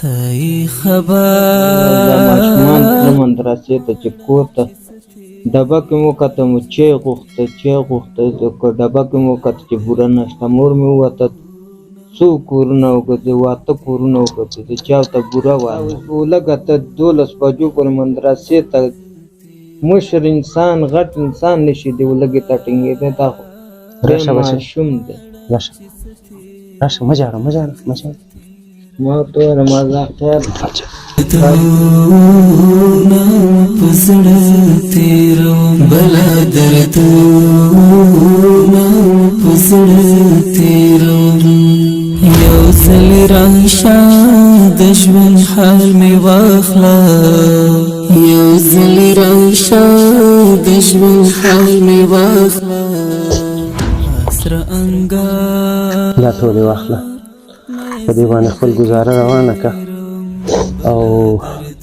تای دا خبر ماشومان تله مدرسې ته چې کور ته ډبه کې مو کته مو چای غوښته که ډبه کې مو کته چې بوره نشته مور مې ووته څو کورونه وکتې 8 کورونه وکتې د چا ته بوره ولږه ته 12 بجو پورې مدرسې ته مشر انسان غټ انسان نشي دی ولږې ته ټینګېدی دا خو راشه بچی ماشوم دی راشه مه ژاړه ما ورته وویل مزه خیر دردونه په زړه تېروم بلا دردونه په زړه تېروم یو ځل راشه د ژوند حال مې واخله یو ځل راشه د ژوند حال مې واخله سره انګار دا ټولې واخله په دې باندې خپل ګزاره روانه که او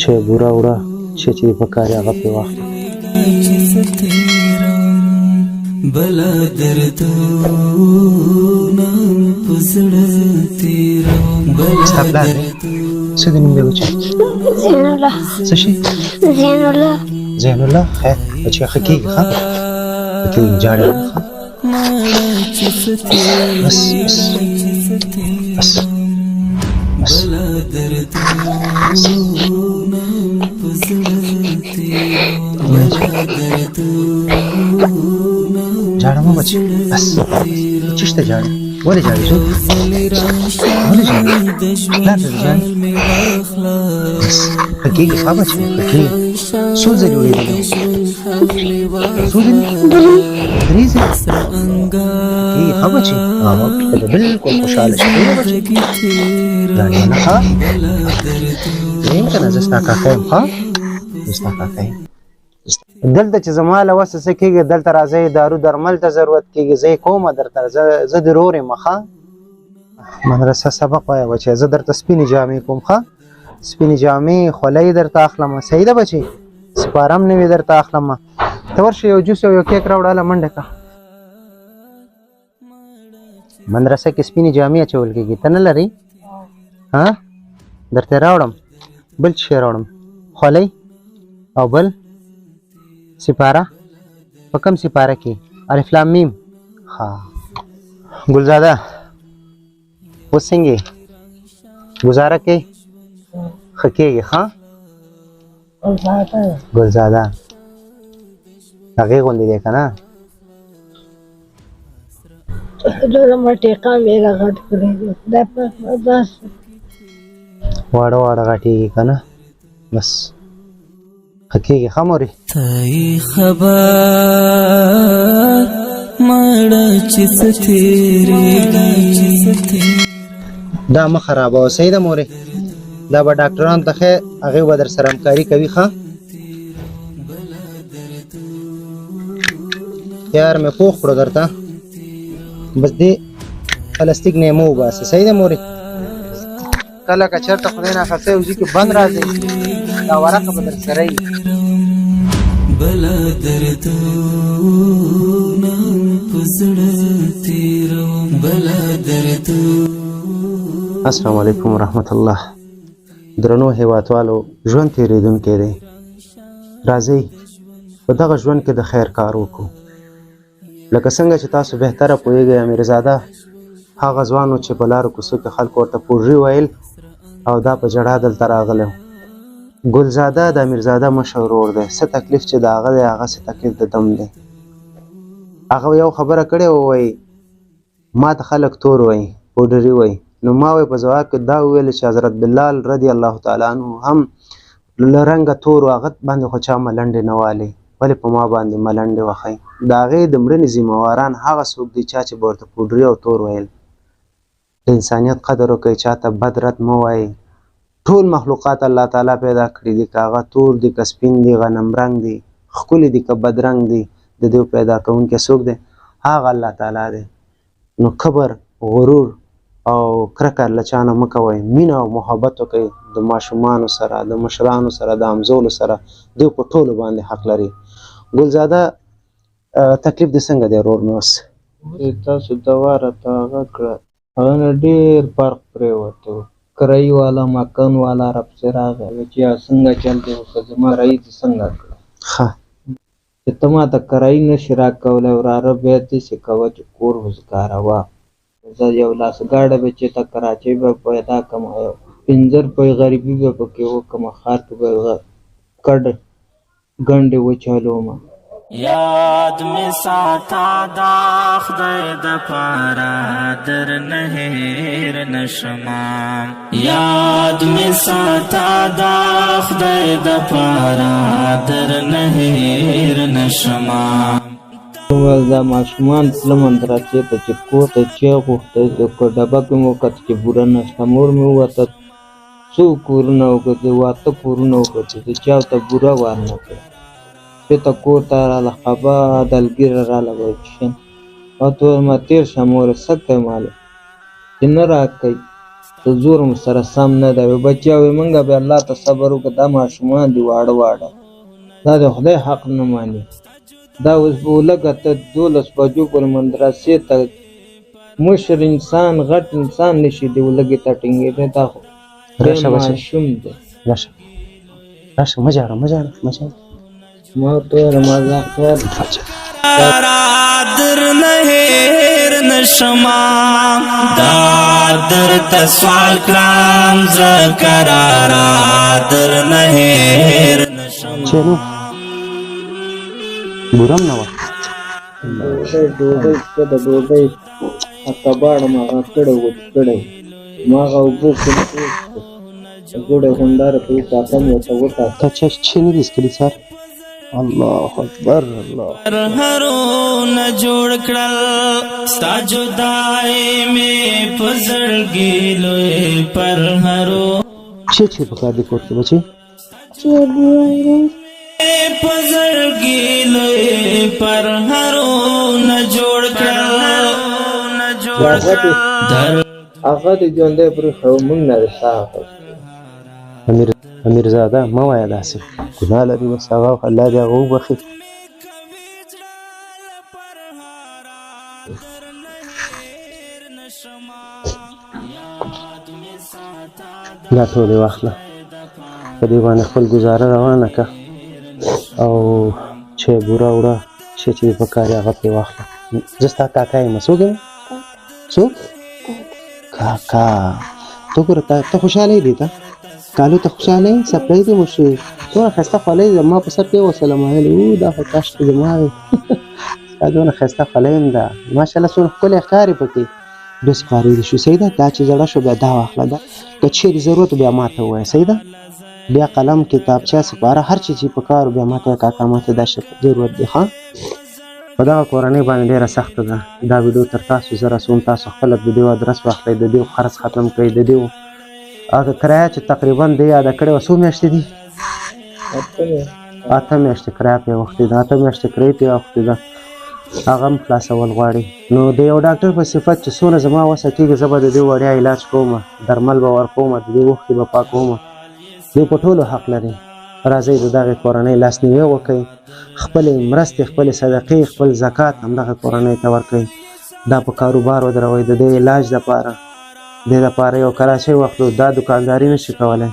چای بوره وړه چې دې په کار یې هغه پرې واخله بلا دردونه په زړه تېروم ستا پلار دی څه دې نوم دی بچی زین الله څه شي زین الله خیر بچی ښه کېږي ښه کېږي جاړې ښه بس بلا دردونه په زړه تېروم جاړه مه بچی بس چېشته جاړې ولې جاړې زوی ولې جاړې پلار ته دې جاړې بس ښه کېږي ښه بچی ښه کېږي څو ځلې وړېدلی څو ځلې 3 ځلې کېږي ښه بچی ته به بلکل خوشحاله شې بچی جاړې نه ښه ویم که نه زه ستا کاکا یم ښه زه ستا کاکا یم دلته چې زما له وسه څه کېږي دلته راځئ دارو درمل ته ضرورت کېږي زه یې کومه درته زه د رور یم ښه مدرسه سبق وایه بچی زه درته سپینې جامې کوم ښه سپینې جامې خولۍ درته اخلمه صحیح ده بچی سپاره هم نوي درته اخلمه ته ورشه یو جوس او یو کیک راوړه هله منډه که مدرسه کې سپینې جامې اچول کېږي ته نه لرې ها درته راوړم بل څه شی راوړم خولۍ او بل سپاره په کوم سپاره کې الف لام میم ها ګلزاده اوس څنګه گزاره کوي ښه کېږي ښه ګلزاده هغې غوندې دی که نه واړه واړه غټېږي که نه بس ښه کېږي ښه مورې تای خبر مړه چې څه تېرېږي دا مه خرابوه صحیح ده مورې دا به ډاکټرانو ته ښې هغې به در سره همکاري کوي ښه یار مې پوخ کړو درته بس دې پلاستیک نه یې مه وباسه صحیح ده مورې کله که چېرته خدای ناخواسته یو ځای کې بند راځئ دا ورقه به در سره وي بلا دردونه په زړه تېروم بلا دردونه السلام علیکم ورحمت الله درنو هیوادوالو ژوند تېرېدونکی دی راځئ په دغه ژوند کې د خیر کار وکړو لکه څنګه چې تاسو بهتره پوهیږئ امیرزاده هغه ځوان و چې په لارو کوڅو کې خلکو ورته پوډري ویل او دا په ژړا دلته راغلی و ګلزاده د امیرزاده مشر ورور دی څه تکلیف چې د هغه دی هغسې تکلیف د دم دی هغه یو خبره کړې ووایي ما ته خلک تور وایي پوډري وایي نو ما وایي په ځواب کې دا وویل چې حضرت بلال رضی الله تعالی عنه هم له رنګه تور و هغه باندې خو چا ملنډې نه والې ولې په ما باندې ملنډې وښئ د هغې د مړنې ذمهواران هغه څوک دي چا چې به ورته پوډري او تور ویل د انسانیت قدر وکړئ چاته بد رد مه وایئ ټول مخلوقات الله تعالی پیدا کړي دي که هغه تور دي که سپین دي غنم رنګ دي ښکلي دي که بدرنګ دي د دې پیدا کوونکی څوک دی هغه الله تعالی دی نو کبر غرور او کرکه له چا نه مه کوئ مینه او محبت وکړئ د ماشومانو سره د مشرانو سره د همزولو سره دوی په ټولو باندې حق لري ګلزاده تکلیف دې څنګه دی ورور مې اوس تاسو دوا راته هغه کړه هغه نه ډېر فرق پرېوته کرایي والا مکان والا راپسې راغی چې یا څنګه چل دی خو زما رئیس دې څنګه کړه ښه چې ته ما ته کرایي نشي راکولی وراره بیا داسې کوه چې کور وزګاروه زه یو لاس ګاډه به چې ته کراچۍ به پیدا کړم یو 5 روپۍ غریبي به پکې وکړم ښار کې به کډ ګنډې وچلومه یاد می ساتا دا خدای د پاره در نه هیر نشما یاد می ساتا دا خدای د پاره در نه هیر نشما ول دا ماشومان تلم اندراسې ته چې کور ته چای غوښته که ډبه کې مې وکتل چې بوره نشته مور مې ووتل څو کورونه وکتل 8 کورونه وکتل چې چا ته بوره وار نه کړه ته کور ته راله خبا دلګیره راله وچین او ته ما تیر شه موره څه کوې مالې چې نه راکوي ته زور م سره سم نه دی بچیا وایي موږ به الله ته صبر وکړو دا ماشومان دي واړه واړه دا د خدای حق نه ماني دا اوس به ولږه ته 12 بجو پورې مدرسې ته مشر انسان غټ انسان نشي دی ولږې ته ټینګېدی دا خو ماشوم دی راشه راشه مه ژاړه مه ژاړه مه ژاړه ما ورته ویل مازاق خیر در نه هیر نشما دا درته سوال کړم زه کراره در نه هیر نشما چې نو بورم نه وه ډوډۍ څه د ډوډۍ کباړ ماغه کړی وچ کړی ماغه اوبو کې ګوډه غونډاره په کاتم ورته وټاکه ته چې نه دي څکلي سر الله اکبر الله هرو نه جوړ کړل ستا جدای مې په زړګي لوی پر هرو چې پکار دي کوټ کې بچي په زړګي لوی پر هرو نه جوړ کړل هغه د ژوندی پرې خو موږ نه رساه امیرزاده مه وایه داسې ګناه لري بس هغه الله دې هغه وبخي دا ټولې واخله په دې باندې خپل ګزاره روانه که او چې بوره وړه چې چې دې پکار یې هغه پرې واخله زه ستا کاکا یم څوک یم څوک کاکا ته ګوره ته خوشحاله یې دې ته کالو ته خوشحاله یې سپرایز دې مو شوې څومره ښایسته خولۍ زما په سر کې وسلم ویلې دا خو کاشکې زما وې ستا دونه ښایسته خولۍ هم ده ماشاءالله څومره ښکلی ښکارې پکې بس پارېدې شو صحیح ده دا چې زړه شو بیا دا واخله ده که چیرې ضرورت بیا ما ته ووایه صحیح ده بیا قلم کتابچه سپاره هر چیز چې پکار بیا ما ته کاکا ما ته دا شی ضرورت دی ښه په دغه کورنۍ باندې ډېره سخته ده دا ویډیو تر تاسو زه رسوم تاسو خپله د دې ادرس واخلئ د دې خرڅ ختم کړئ د دې هغه کرایه چې تقریبا دې یاده کړې وه څو میاشتې دي 8 میاشتې کرایه پرې اوښتې ده 8 میاشتې کرایه پرې اوښتې ده هغه هم خلاصول غواړي نو د یو ډاکټر په صفت چې څونه زما وسه کېږي زه به د دې وړیا علاج کوم درمل به ورکوم د دې اوښکې به پاکوم دوی په ټولو حق لري راځئ د دغې کورنۍ لاسنیوی وکړئ خپلې مرستې خپلې صدقې خپل زکات همدغه کورنۍ ته ورکړئ دا په کاروبار ودروئ د دې علاج دپاره دې دپاره یو کراچۍ واخلو دا دوکانداري نشي کولی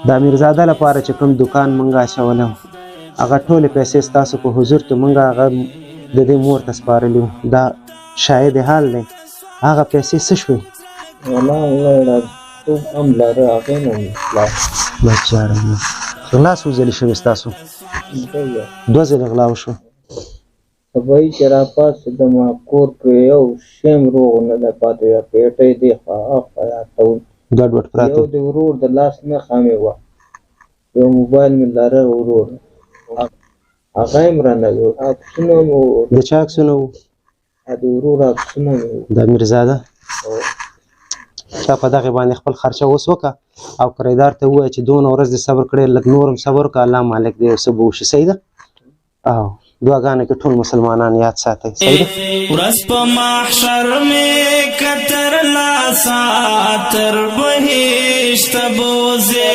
د امیرزاده لپاره چې کوم دوکان موږ اچولی هغه ټولې پیسې ستاسو په حضور کې موږ هغه د دې مور ته سپارلي وو دا شاهد حال دی هغه پیسې څه شوې هم لاره هغې نه بچاره غلا څو ځلې شوې ستاسو 2 ځلې غلا وشوه سبایي چې راپاڅېدم کور کې یو شی هم روغ نه دی پاتې وی پیټۍ دې خواخوا یادول ګډوډ پراته یو د ورور د لاس نښه مې وه یو موبایل مې لره ورور هغه هم رانه عکسونه مو د چا عکسونه وو د ورور عکسونه مې وو د امیرزاده چا په دغې باندې خپل خرچه اوس وکړه او کرایدار ته ووایه چې دونه ورځ دې صبر کړی لږ نور هم صبر وکړه الله مالک دی یو څه به وشي صحیح ده او دعاګانې کې ټول مسلمانان یاد ساتئ صحیح ده ورځ په محشر مې کتر لاسه تر بهشته بوځې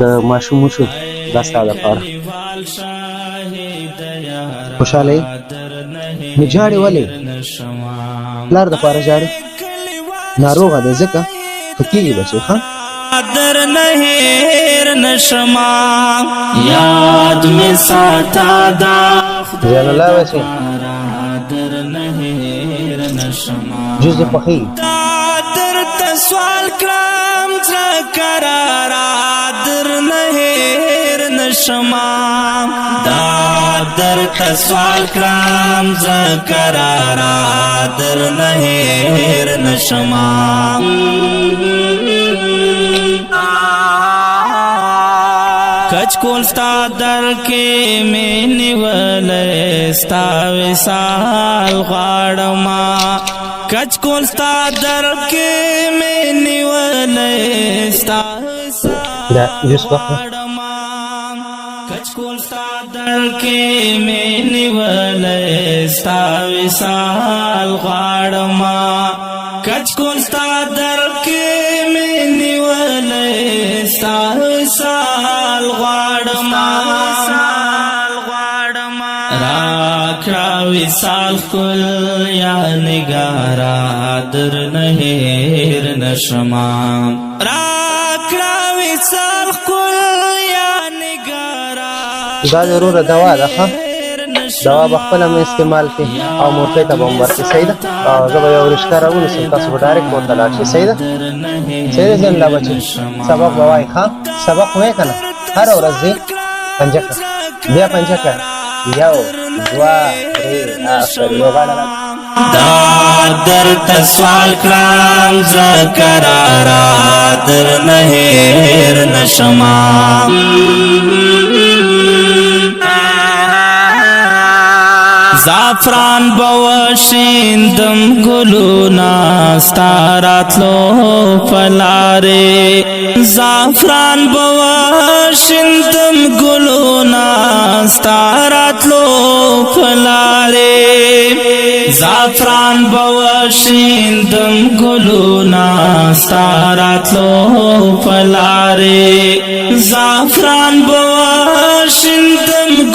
د ماشوم وشو دا ستا دپاره خوشحاله یې نو ژاړې ولې پلار دپاره ژاړې ناروغه دی ځکه ښه کېږي بچی ښه در نهیر نشما یاد می ساتا دا زین الله بچی در نهیر نشما جز دې خوښېږي در تسوال کرام زکرارا در نهیر نشما در تسوال کرام زکرارا در نهیر نشما کچ کول ستا در کې مې نیولې ستا وصال غواړما کچ کول ستا در کې مې نیولې ستا دا جز وخت کچ کول ستا در کې مې نیولې ستا وصال غواړما کچ کول ستا در کې مې نیولې ستا وصال غواړما راکړه وصال کل یا نگارا در نهیر نشما راکړه وصال کل یا نگارا دا د وروره دوا ده ښه دوا به خپله مې استعمال کړي او مورکۍ ته به هم ورکړي صحیح ده او زه به یو رشته راونیسم تاسو به ډایرکټ کور ته لاړ شئ صحیح ده صحیح ده زین الله بچي سبق به وایي ښه سبق وایې که نه هره ورځ ځې پنجه کړه بیا پنجه کړه یو دوه درې آفرین یو غاړه را دا در تسوال کرام زکرارا در نهیر نشما زعفران بوشیندم گلونا ستاراتلو پلاره زعفران بوشیندم گلونا ستاراتلو پلاره زعفران بوشیندم گلونا ستاراتلو پلاره زعفران بوشیندم